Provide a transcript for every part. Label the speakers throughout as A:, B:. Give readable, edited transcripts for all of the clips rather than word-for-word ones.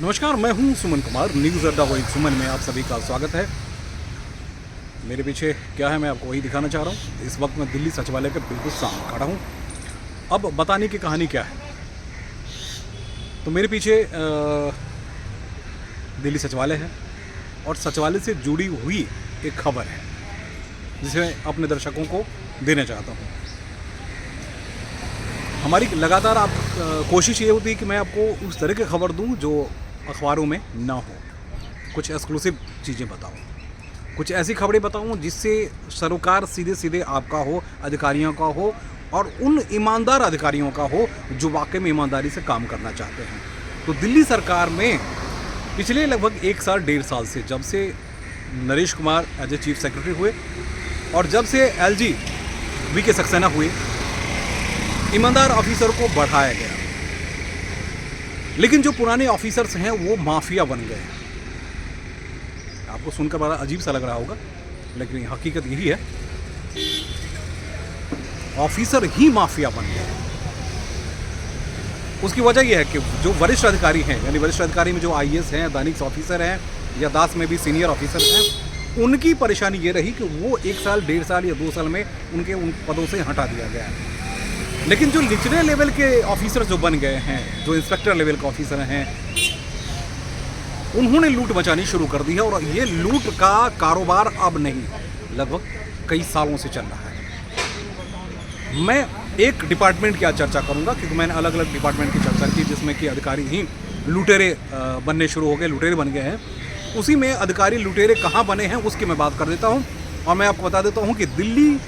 A: नमस्कार, मैं हूं सुमन कुमार। न्यूज़ अड्डा वही सुमन में आप सभी का स्वागत है। मेरे पीछे क्या है मैं आपको वही दिखाना चाह रहा हूं। इस वक्त मैं दिल्ली सचिवालय के बिल्कुल सामने खड़ा हूं। अब बताने की कहानी क्या है, तो मेरे पीछे दिल्ली सचिवालय है और सचिवालय से जुड़ी हुई एक खबर है जिसे मैं अपने दर्शकों को देना चाहता हूँ। हमारी लगातार कोशिश ये होती है कि मैं आपको उस तरह की खबर दूं जो अखबारों में ना हो, कुछ एक्सक्लूसिव चीज़ें बताऊं, कुछ ऐसी खबरें बताऊं जिससे सरोकार सीधे सीधे आपका हो, अधिकारियों का हो, और उन ईमानदार अधिकारियों का हो जो वाकई में ईमानदारी से काम करना चाहते हैं। तो दिल्ली सरकार में पिछले लगभग 1 साल 1.5 साल से, जब से Naresh Kumar as a chief secretary हुए और जब से LG वी.के. सक्सेना हुए, ईमानदार ऑफिसर को बढ़ाया गया, लेकिन जो पुराने ऑफिसर्स हैं वो माफिया बन गए। आपको सुनकर बड़ा अजीब सा लग रहा होगा, लेकिन हकीकत यही है, ऑफिसर ही माफिया बन गए। उसकी वजह यह है कि जो वरिष्ठ अधिकारी हैं, यानी वरिष्ठ अधिकारी में जो IAS हैं, दैनिक ऑफिसर हैं या दास में भी सीनियर ऑफिसर हैं, उनकी परेशानी ये रही कि वो 1 साल 1.5 साल या 2 साल में उनके उन पदों से हटा दिया गया है। लेकिन जो निचले लेवल के ऑफिसर जो बन गए हैं, जो इंस्पेक्टर लेवल के ऑफिसर हैं, उन्होंने लूट मचानी शुरू कर दी है। और ये लूट का कारोबार अब नहीं, लगभग कई सालों से चल रहा है। मैं एक डिपार्टमेंट की आज चर्चा करूंगा, क्योंकि मैंने अलग अलग डिपार्टमेंट की चर्चा की जिसमें कि अधिकारी ही लुटेरे बनने शुरू हो गए, लुटेरे बन गए हैं। उसी में अधिकारी लुटेरे कहाँ बने हैं उसकी मैं बात कर देता हूँ। और मैं आपको बता देता हूँ कि दिल्ली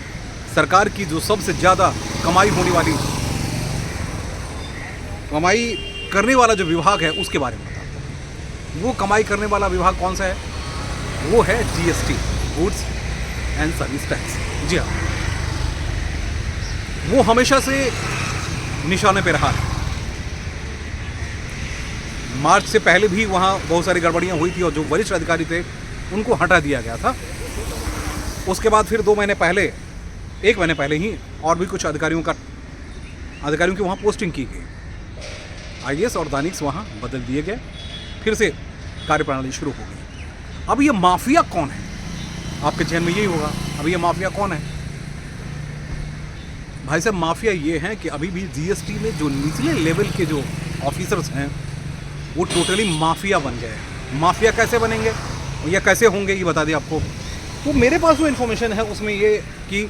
A: सरकार की जो सबसे ज़्यादा कमाई करने वाला जो विभाग है उसके बारे में बताता हूँ। वो कमाई करने वाला विभाग कौन सा है? वो है GST, goods and service tax. जी हाँ, वो हमेशा से निशाने पे रहा है। मार्च से पहले भी वहाँ बहुत सारी गड़बड़ियाँ हुई थी और जो वरिष्ठ अधिकारी थे उनको हटा दिया गया था। उसके बाद फिर 1 महीने पहले ही और भी कुछ अधिकारियों की वहाँ पोस्टिंग की गई। IAS और दानिक्स वहाँ बदल दिए गए, फिर से कार्यप्रणाली शुरू हो गई। अब ये माफिया कौन है? आपके जहन में यही होगा, अब ये माफिया कौन है? भाई साहब, माफिया ये है कि अभी भी GST में जो निचले लेवल के जो ऑफिसर्स हैं वो टोटली माफिया बन गए। माफिया कैसे बनेंगे या कैसे होंगे ये बता दें आपको। तो मेरे पास जो इन्फॉर्मेशन है उसमें ये कि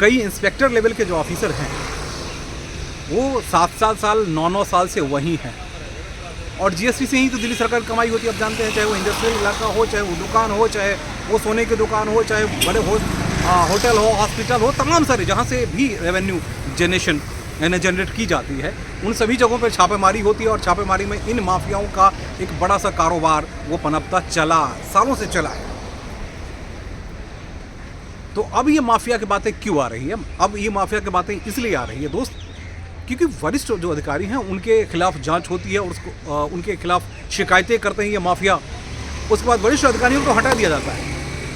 A: कई इंस्पेक्टर लेवल के जो ऑफिसर हैं वो 7-7 साल 9-9 साल से वहीं हैं, और GST से ही तो दिल्ली सरकार की कमाई होती है। आप जानते हैं, चाहे वो इंडस्ट्रियल इलाका हो, चाहे वो दुकान हो, चाहे वो सोने की दुकान हो, चाहे बड़े होटल हो, हॉस्पिटल हो, तमाम सारे जहाँ से भी रेवेन्यू जनरेट की जाती है, उन सभी जगहों पर छापेमारी होती है। और छापेमारी में इन माफियाओं का एक बड़ा सा कारोबार वो पनपता चला, सालों से चला है। तो अब ये माफिया की बातें क्यों आ रही है? अब ये माफिया की बातें इसलिए आ रही है दोस्त, क्योंकि वरिष्ठ जो अधिकारी हैं उनके खिलाफ जांच होती है और उसको उनके खिलाफ शिकायतें करते हैं ये माफिया। उसके बाद वरिष्ठ अधिकारियों को हटा दिया जाता है,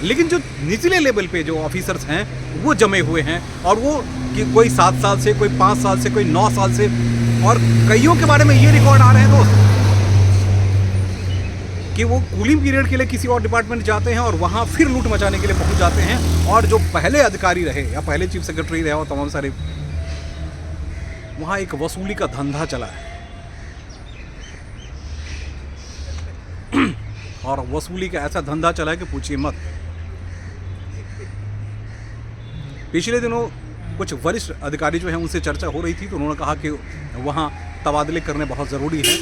A: लेकिन जो निचले लेवल पे जो ऑफिसर्स हैं वो जमे हुए हैं। और वो कि कोई 7 साल से, कोई 5 साल से, कोई 9 साल से, और कईयों के बारे में ये रिकॉर्ड आ रहे हैं दोस्त कि वो कूलिंग पीरियड के लिए किसी और डिपार्टमेंट जाते हैं और वहाँ फिर लूट मचाने के लिए पहुँच जाते हैं। और जो पहले अधिकारी रहे या पहले चीफ सेक्रेटरी रहे और तमाम सारे, वहाँ एक वसूली का धंधा चला है। और वसूली का ऐसा धंधा चला है कि पूछिए मत। पिछले दिनों कुछ वरिष्ठ अधिकारी जो हैं उनसे चर्चा हो रही थी, तो उन्होंने कहा कि वहाँ तबादले करने बहुत ज़रूरी है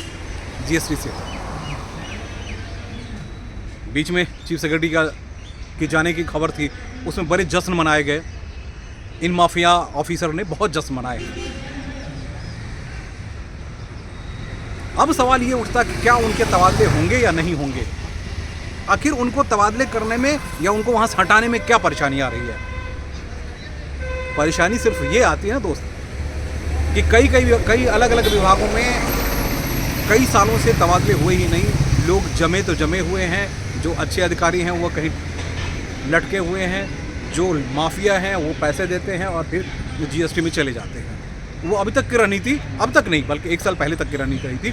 A: GST से। बीच में चीफ सेक्रेटरी की जाने की खबर थी, उसमें बड़े जश्न मनाए गए। इन माफिया ऑफिसर ने बहुत जश्न मनाए। अब सवाल ये उठता कि क्या उनके तबादले होंगे या नहीं होंगे? आखिर उनको तबादले करने में या उनको वहाँ से हटाने में क्या परेशानी आ रही है? परेशानी सिर्फ ये आती है ना दोस्त कि कई अलग अलग विभागों में कई सालों से तबादले हुए ही नहीं। लोग जमे तो जमे हुए हैं, जो अच्छे अधिकारी हैं वो कहीं लटके हुए हैं, जो माफिया हैं वो पैसे देते हैं और फिर GST में चले जाते हैं। वो अभी तक की रणनीति, अब तक नहीं बल्कि 1 साल पहले तक की रणनीति रही थी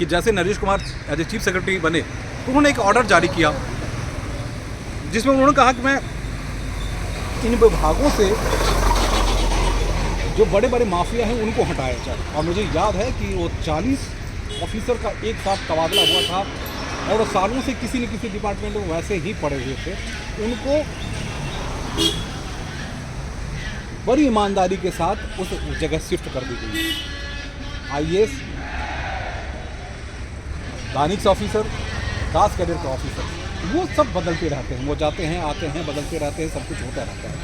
A: कि जैसे Naresh Kumar as a chief secretary बने तो उन्होंने एक ऑर्डर जारी किया जिसमें उन्होंने कहा कि मैं इन विभागों से जो बड़े बड़े माफिया हैं उनको हटाया जाए। और मुझे याद है कि वो 40 ऑफिसर का एक साथ तबादला हुआ था और वो सालों से किसी न किसी डिपार्टमेंट में वैसे ही पड़े हुए थे, उनको बड़ी ईमानदारी के साथ उस जगह शिफ्ट कर दी गई। IAS, दानिक्स ऑफिसर, दास कैडर के ऑफिसर, वो सब बदलते रहते हैं, वो जाते हैं आते हैं, बदलते रहते हैं, सब कुछ होता रहता है।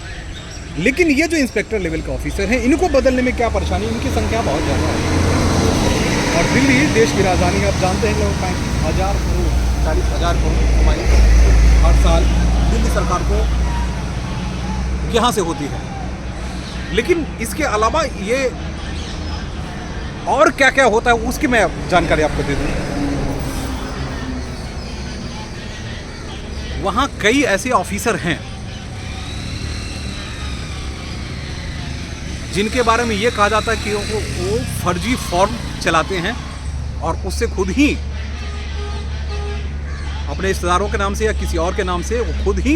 A: लेकिन ये जो इंस्पेक्टर लेवल के ऑफिसर हैं, इनको बदलने में क्या परेशानी, इनकी संख्या बहुत ज़्यादा है। और दिल्ली देश की राजधानी, आप जानते हैं लोग 35,000 करोड़ 40,000 करोड़ कमाई हर साल दिल्ली सरकार को यहाँ से होती है। लेकिन इसके अलावा ये और क्या क्या होता है उसकी मैं जानकारी आपको दे दूँ। वहाँ कई ऐसे ऑफिसर हैं जिनके बारे में ये कहा जाता है कि वो फर्जी फॉर्म चलाते हैं और उससे खुद ही अपने रिश्तेदारों के नाम से या किसी और के नाम से वो खुद ही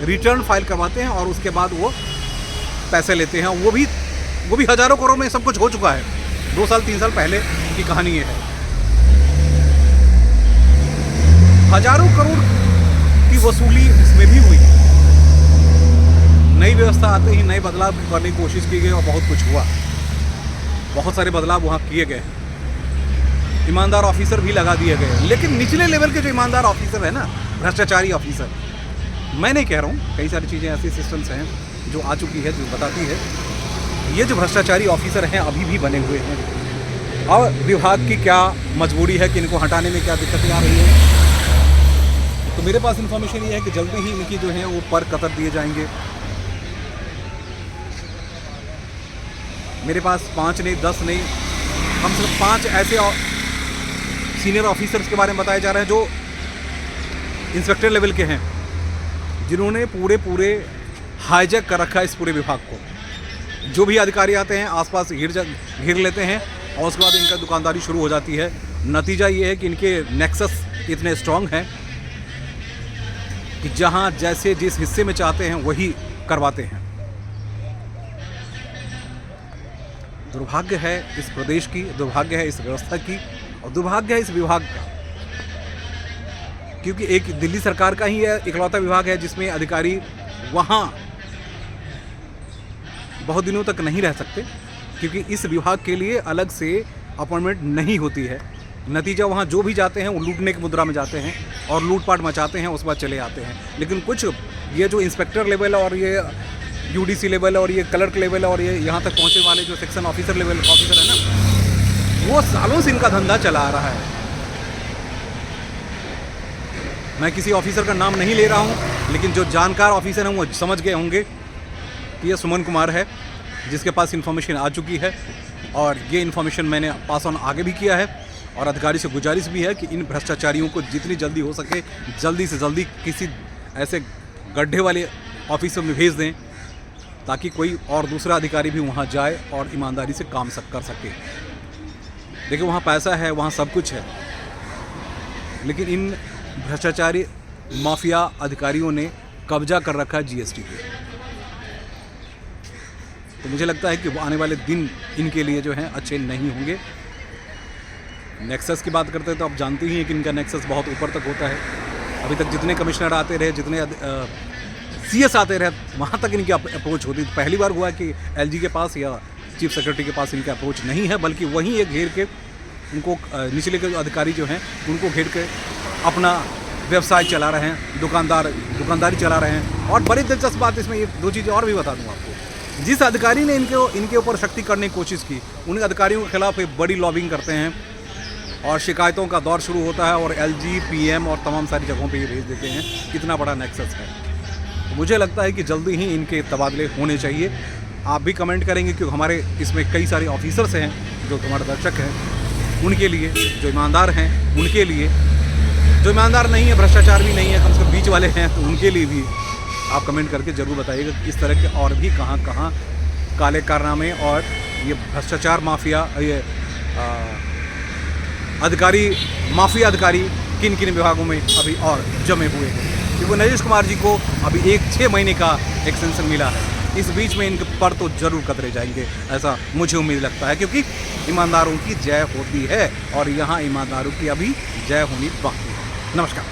A: रिटर्न फाइल करवाते हैं और उसके बाद वो पैसे लेते हैं। वो भी हजारों करोड़ में सब कुछ हो चुका है। 2 साल 3 साल पहले की कहानी ये है। हजारों करोड़ की वसूली इसमें भी हुई। नई व्यवस्था आते ही नए बदलाव करने की कोशिश की गई और बहुत कुछ हुआ। बहुत सारे बदलाव वहाँ किए गए, ईमानदार ऑफिसर भी लगा दिए गए। लेकिन निचले लेवल के जो ईमानदार ऑफिसर है ना, भ्रष्टाचारी ऑफिसर, मैं नहीं कह रहा हूँ, कई सारी चीज़ें ऐसी सिस्टम्स हैं जो आ चुकी है जो बताती है ये जो भ्रष्टाचारी ऑफिसर हैं अभी भी बने हुए हैं। और विभाग की क्या मजबूरी है कि इनको हटाने में क्या दिक्कतें आ रही है। तो मेरे पास इन्फॉर्मेशन ये है कि जल्दी ही इनकी जो है वो पर कतर दिए जाएंगे। मेरे पास 5 नहीं 10 नहीं, कम से कम 5 ऐसे सीनियर ऑफिसर्स के बारे में बताए जा रहे हैं जो इंस्पेक्टर लेवल के हैं, जिन्होंने पूरे हाईजैक कर रखा है इस पूरे विभाग को। जो भी अधिकारी आते हैं आसपास घेर लेते हैं और उसके बाद इनका दुकानदारी शुरू हो जाती है। नतीजा ये है कि इनके नेक्सस इतने स्ट्रांग हैं कि जहां जैसे जिस हिस्से में चाहते हैं वही करवाते हैं। दुर्भाग्य है इस प्रदेश की, दुर्भाग्य है इस व्यवस्था की और दुर्भाग्य है इस विभाग का, क्योंकि एक दिल्ली सरकार का ही यह इकलौता विभाग है जिसमें अधिकारी वहाँ बहुत दिनों तक नहीं रह सकते, क्योंकि इस विभाग के लिए अलग से अपॉइंटमेंट नहीं होती है। नतीजा वहाँ जो भी जाते हैं वो लूटने की मुद्रा में जाते हैं और लूटपाट मचाते हैं, उसके बाद चले आते हैं। लेकिन कुछ ये जो इंस्पेक्टर लेवल और ये UDC लेवल और ये क्लर्क लेवल और ये यहाँ तक पहुँचने वाले जो सेक्शन ऑफिसर लेवल ऑफिसर है ना, वो सालों से इनका धंधा चला आ रहा है। मैं किसी ऑफिसर का नाम नहीं ले रहा हूँ, लेकिन जो जानकार ऑफिसर हैं वो समझ गए होंगे कि ये सुमन कुमार है, जिसके पास इन्फॉर्मेशन आ चुकी है और ये इन्फॉर्मेशन मैंने पास ऑन आगे भी किया है। और अधिकारी से गुजारिश भी है कि इन भ्रष्टाचारियों को जितनी जल्दी हो सके जल्दी से जल्दी किसी ऐसे गड्ढे वाले ऑफिसर में भेज दें, ताकि कोई और दूसरा अधिकारी भी वहाँ जाए और ईमानदारी से काम कर सके। देखिए वहाँ पैसा है, वहाँ सब कुछ है, लेकिन इन भ्रष्टाचारी माफिया अधिकारियों ने कब्जा कर रखा है GST पे। तो मुझे लगता है कि वो आने वाले दिन इनके लिए जो हैं अच्छे नहीं होंगे। नेक्सस की बात करते हैं तो आप जानते ही हैं कि इनका नेक्सस बहुत ऊपर तक होता है। अभी तक जितने कमिश्नर आते रहे, जितने CS आते रहे, वहाँ तक इनकी अप्रोच होती। पहली बार हुआ कि LG के पास या चीफ सेक्रेटरी के पास इनकी अप्रोच नहीं है, बल्कि वहीं एक घेर के उनको निचले के जो अधिकारी जो हैं उनको घेर के अपना व्यवसाय चला रहे हैं, दुकानदारी चला रहे हैं। और बड़ी दिलचस्प बात इसमें ये 2 चीज़ें और भी बता दूँ आपको। जिस अधिकारी ने इनके ऊपर सख्ती करने की कोशिश की, उन अधिकारियों के खिलाफ एक बड़ी लॉबिंग करते हैं और शिकायतों का दौर शुरू होता है और LG, PM और तमाम सारी जगहों पे ये भेज देते हैं। कितना बड़ा नेक्सस है। तो मुझे लगता है कि जल्दी ही इनके तबादले होने चाहिए। आप भी कमेंट करेंगे क्योंकि हमारे इसमें कई सारे ऑफिसर्स हैं जो हमारे दर्शक हैं, उनके लिए, जो ईमानदार हैं उनके लिए, जो ईमानदार नहीं है, भ्रष्टाचार भी नहीं है, कम से कम बीच वाले हैं, तो उनके लिए भी आप कमेंट करके ज़रूर बताइएगा कि इस तरह के और भी कहाँ काले कारनामे और ये भ्रष्टाचार माफिया, ये अधिकारी, माफिया अधिकारी किन किन विभागों में अभी और जमे हुए हैं, क्योंकि नरेश कुमार जी को अभी 6 महीने का एक्सटेंशन मिला है। इस बीच में इनके पर तो जरूर कतरे जाएंगे, ऐसा मुझे उम्मीद लगता है, क्योंकि ईमानदारों की जय होती है और यहाँ ईमानदारों की अभी जय होनी बाकी है। नमस्कार।